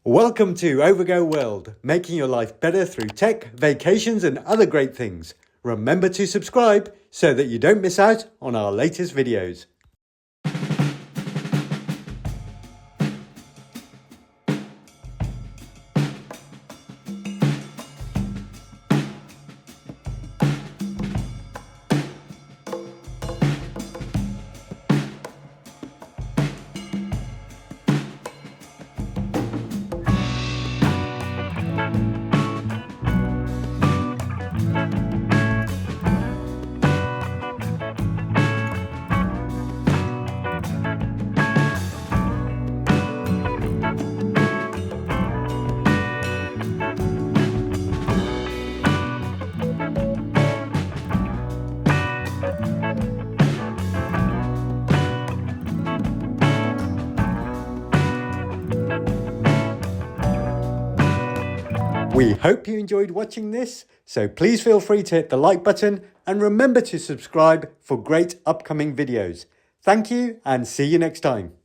Welcome to Overgo World, making your life better through tech, vacations and other great things. Remember to subscribe so that you don't miss out on our latest videos. We hope you enjoyed watching this, so please feel free to hit the like button and remember to subscribe for great upcoming videos. Thank you and see you next time.